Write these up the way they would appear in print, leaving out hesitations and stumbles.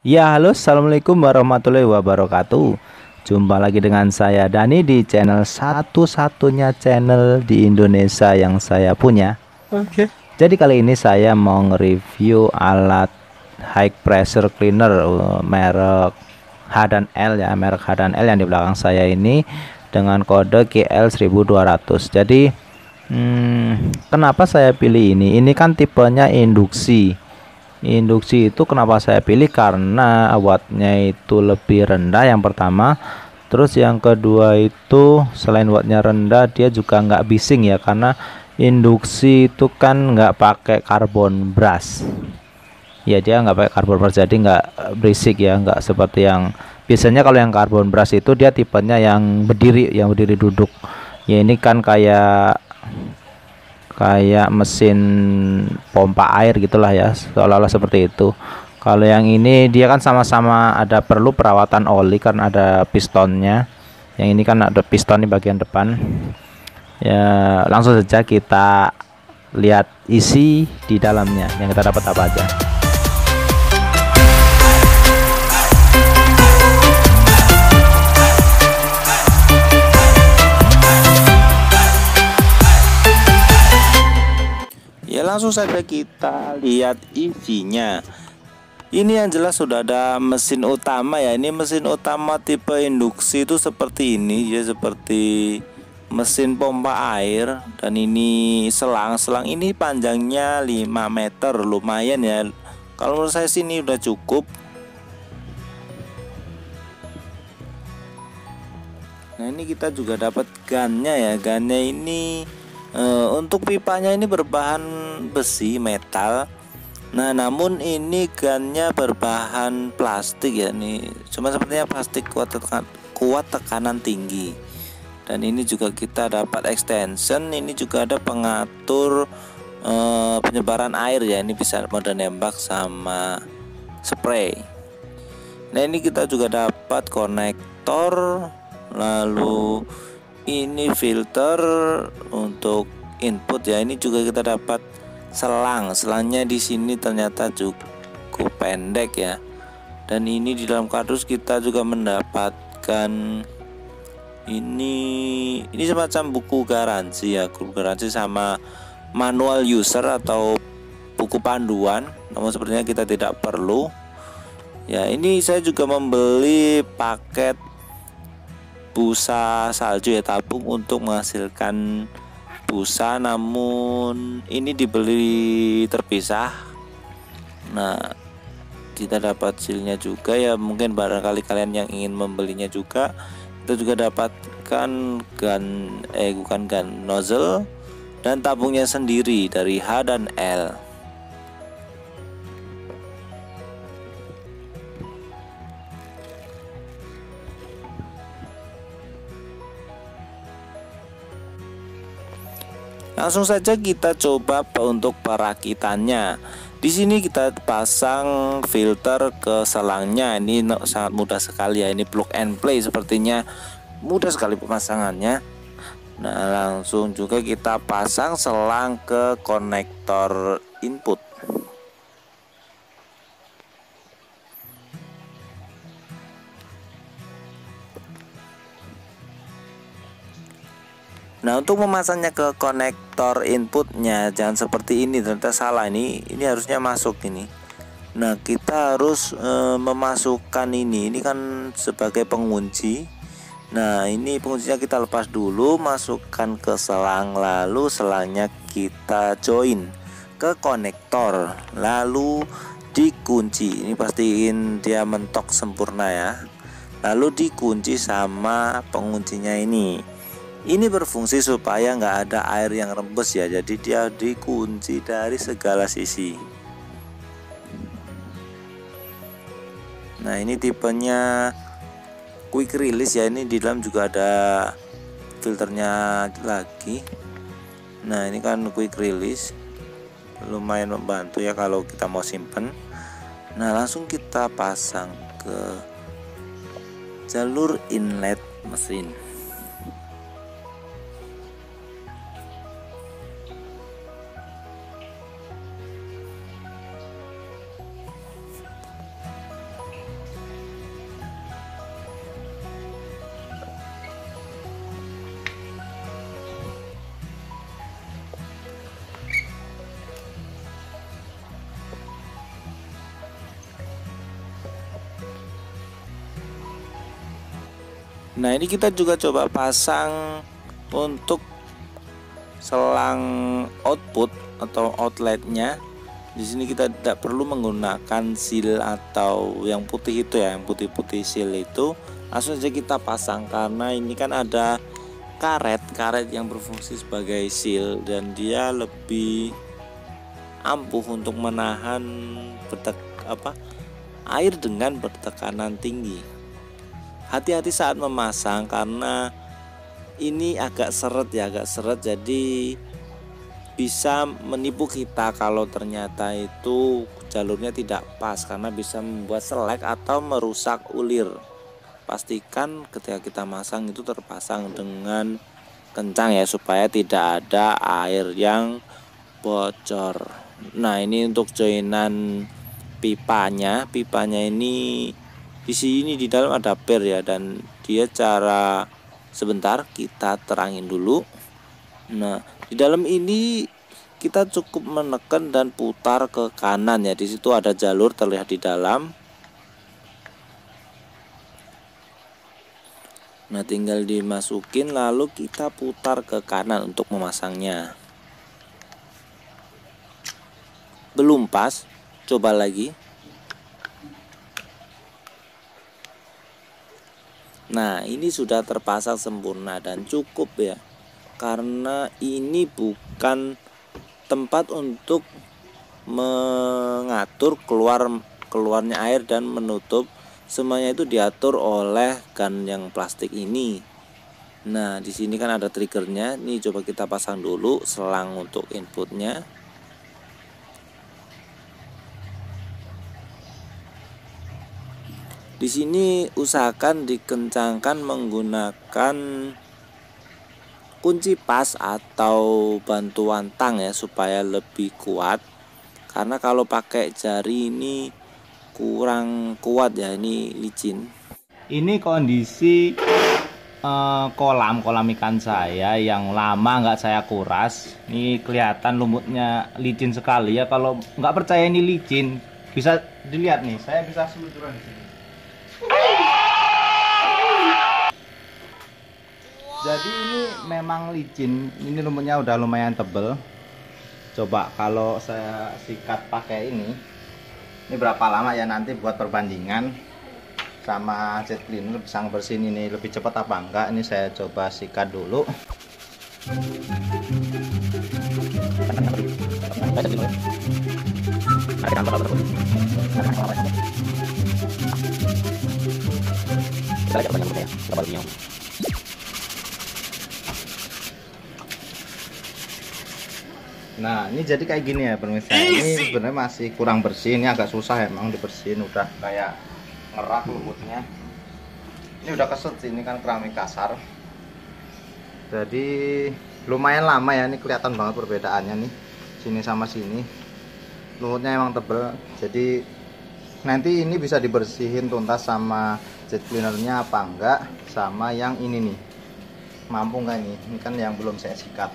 Ya, halo, assalamualaikum warahmatullahi wabarakatuh. Jumpa lagi dengan saya Dani di channel satu-satunya channel di Indonesia yang saya punya. Oke. Jadi kali ini saya mau nge-review alat high pressure cleaner merek H dan L ya, merek H dan L yang di belakang saya ini dengan kode GL1200. Jadi kenapa saya pilih ini? Ini kan tipenya induksi. Induksi itu kenapa saya pilih, karena wattnya itu lebih rendah yang pertama. Terus yang kedua itu selain wattnya rendah, dia juga nggak bising ya, karena induksi itu kan nggak pakai carbon brush ya, dia nggak pakai carbon brush, jadi nggak berisik ya, nggak seperti yang biasanya. Kalau yang carbon brush itu dia tipenya yang berdiri, duduk ya. Ini kan kayak mesin pompa air gitulah ya, seolah-olah seperti itu. Kalau yang ini dia kan sama-sama ada perlu perawatan oli karena ada pistonnya. Yang ini kan ada piston di bagian depan ya. Langsung saja kita lihat isi di dalamnya, yang kita dapat apa aja. Ya, langsung saja kita lihat isinya. Ini yang jelas sudah ada mesin utama ya. Ini mesin utama tipe induksi itu seperti ini ya, seperti mesin pompa air. Dan ini selang ini panjangnya 5 meter, lumayan ya. Kalau menurut saya sih ini udah cukup. Nah, ini kita juga dapat gannya ya. Gannya ini untuk pipanya ini berbahan besi metal. Nah, namun ini gannya berbahan plastik ya, nih cuma sepertinya plastik kuat tekanan tinggi. Dan ini juga kita dapat extension. Ini juga ada pengatur penyebaran air ya, ini bisa mode nembak sama spray. Nah, ini kita juga dapat konektor, lalu ini filter untuk input ya. Ini juga kita dapat selangnya di sini ternyata cukup pendek ya. Dan ini di dalam kardus kita juga mendapatkan ini semacam buku garansi ya, buku garansi sama manual user atau buku panduan. Namun sepertinya kita tidak perlu ya. Ini saya juga membeli paket busa salju ya, tabung untuk menghasilkan busa, namun ini dibeli terpisah. Nah, kita dapat sealnya juga ya, mungkin barangkali kalian yang ingin membelinya juga. Kita juga dapatkan bukan gun nozzle dan tabungnya sendiri dari H dan L. Langsung saja kita coba untuk perakitannya. Di sini kita pasang filter ke selangnya. Ini sangat mudah sekali ya. Ini plug and play, sepertinya mudah sekali pemasangannya. Nah, langsung juga kita pasang selang ke konektor input. Nah, untuk memasangnya ke konektor inputnya jangan seperti ini, ternyata salah. Ini harusnya masuk ini. Nah, kita harus memasukkan ini kan sebagai pengunci. Nah, ini penguncinya kita lepas dulu, masukkan ke selang, lalu selangnya kita join ke konektor, lalu dikunci. Ini pastiin dia mentok sempurna ya. Lalu dikunci sama penguncinya ini. Ini berfungsi supaya nggak ada air yang rembes ya, jadi dia dikunci dari segala sisi. Nah, ini tipenya quick release ya. Ini di dalam juga ada filternya lagi. Nah, ini kan quick release, lumayan membantu ya kalau kita mau simpen. Nah, langsung kita pasang ke jalur inlet mesin. Nah, ini kita juga coba pasang untuk selang output atau outletnya. Di sini kita tidak perlu menggunakan seal atau yang putih itu ya, yang putih-putih seal itu. Langsung saja kita pasang karena ini kan ada karet yang berfungsi sebagai seal dan dia lebih ampuh untuk menahan air dengan bertekanan tinggi. Hati-hati saat memasang karena ini agak seret jadi bisa menipu kita kalau ternyata itu jalurnya tidak pas karena bisa membuat selek atau merusak ulir. Pastikan ketika kita masang itu terpasang dengan kencang ya supaya tidak ada air yang bocor. Nah, ini untuk joinan pipanya ini di sini di dalam ada per ya, dan dia cara sebentar kita terangin dulu. Nah, di dalam ini kita cukup menekan dan putar ke kanan ya. Di situ ada jalur terlihat di dalam. Nah, tinggal dimasukin lalu kita putar ke kanan untuk memasangnya. Belum pas, coba lagi. Nah, ini sudah terpasang sempurna dan cukup ya. Karena ini bukan tempat untuk mengatur keluarnya air dan menutup. Semuanya itu diatur oleh gun yang plastik ini. Nah, di sini kan ada triggernya. Nih coba kita pasang dulu selang untuk inputnya. Di sini usahakan dikencangkan menggunakan kunci pas atau bantuan tang ya supaya lebih kuat. Karena kalau pakai jari ini kurang kuat ya, ini licin. Ini kondisi kolam ikan saya yang lama nggak saya kuras. Ini kelihatan lumutnya licin sekali ya. Kalau nggak percaya ini licin, bisa dilihat nih. Saya bisa seluncuran di sini. Jadi ini memang licin. Ini lumutnya udah lumayan tebel. Coba kalau saya sikat pakai ini berapa lama ya, nanti buat perbandingan sama jet cleaner bisa ngebersihin ini lebih cepat apa enggak. Ini saya coba sikat dulu. Nah, ini jadi kayak gini ya pemirsa. Ini sebenarnya masih kurang bersih, ini agak susah emang dibersihin, udah kayak ngerak lumutnya. Ini udah keset sih, ini kan keramik kasar. Jadi lumayan lama ya, ini kelihatan banget perbedaannya nih. Sini sama sini. Lumutnya emang tebel. Jadi nanti ini bisa dibersihin tuntas sama jet cleanernya apa enggak, sama yang ini nih. Mampu nggak ini? Ini kan yang belum saya sikat.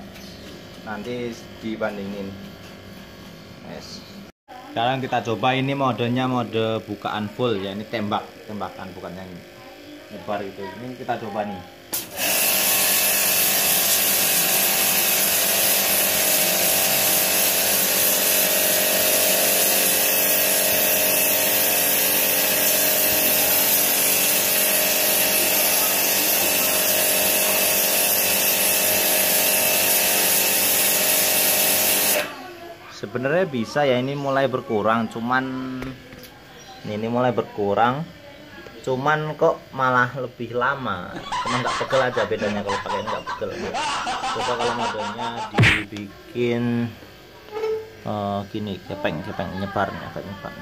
Nanti dibandingin. Yes. Sekarang kita coba ini modenya mode bukaan full ya, ini tembakan bukan yang nyebar itu. Ini kita coba nih. Sebenarnya bisa ya, ini mulai berkurang, cuman ini mulai berkurang, cuman kok malah lebih lama, cuman nggak pegel aja bedanya kalau pakai ini nggak pegel. Coba kalau modenya dibikin gini, kepeng nyebarnya agak nyebar.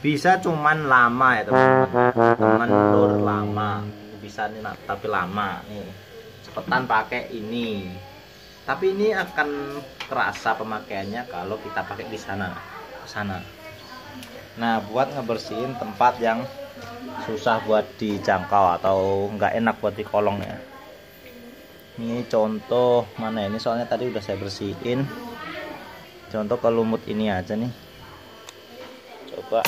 Bisa cuman lama ya teman-teman, lur lama bisa nih, tapi lama nih. Cepetan pakai ini Tapi ini akan terasa pemakaiannya kalau kita pakai di sana. Nah, buat ngebersihin tempat yang susah buat dijangkau atau nggak enak buat dikolong ya. Ini contoh mana ini, soalnya tadi udah saya bersihin. Contoh ke lumut ini aja nih. Coba.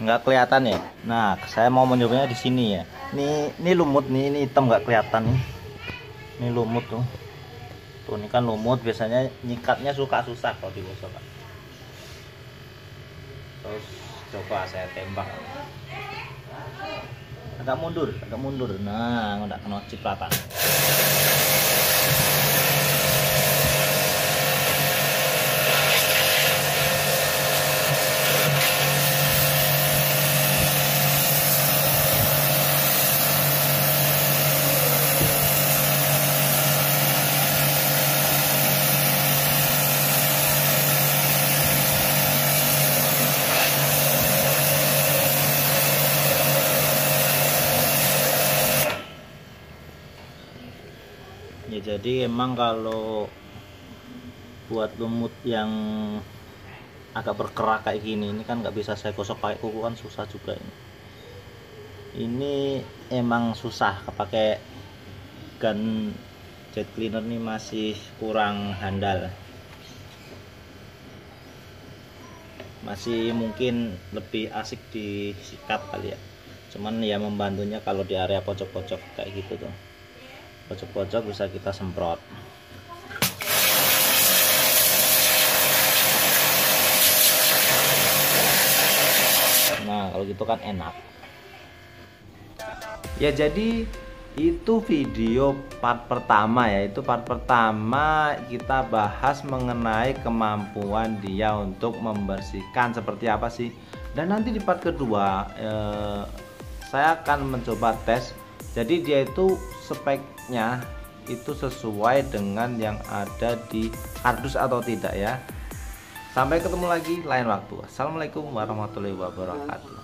Nggak kelihatan ya. Nah, saya mau menyobanya di sini ya. Ini lumut nih, ini hitam nggak kelihatan nih. Ini lumut tuh. Tuh ini kan lumut, biasanya nyikatnya suka susah kalau digosok. Terus coba saya tembak. Agak mundur. Nah, nggak kena cipratan. Ya, jadi emang kalau buat lumut yang agak berkerak kayak gini, ini kan nggak bisa saya gosok pakai kuku, kan susah juga ini emang susah pakai gun jet cleaner, nih masih kurang handal, masih mungkin lebih asik disikat kali ya. Cuman ya membantunya kalau di area pojok-pojok kayak gitu tuh, pojok-pojok bisa kita semprot. Nah, kalau gitu kan enak. Ya, jadi itu video part pertama ya. Itu part pertama kita bahas mengenai kemampuan dia untuk membersihkan seperti apa sih. Dan nanti di part kedua saya akan mencoba tes. Jadi dia itu speknya itu sesuai dengan yang ada di kardus atau tidak ya. Sampai ketemu lagi lain waktu. Assalamualaikum warahmatullahi wabarakatuh.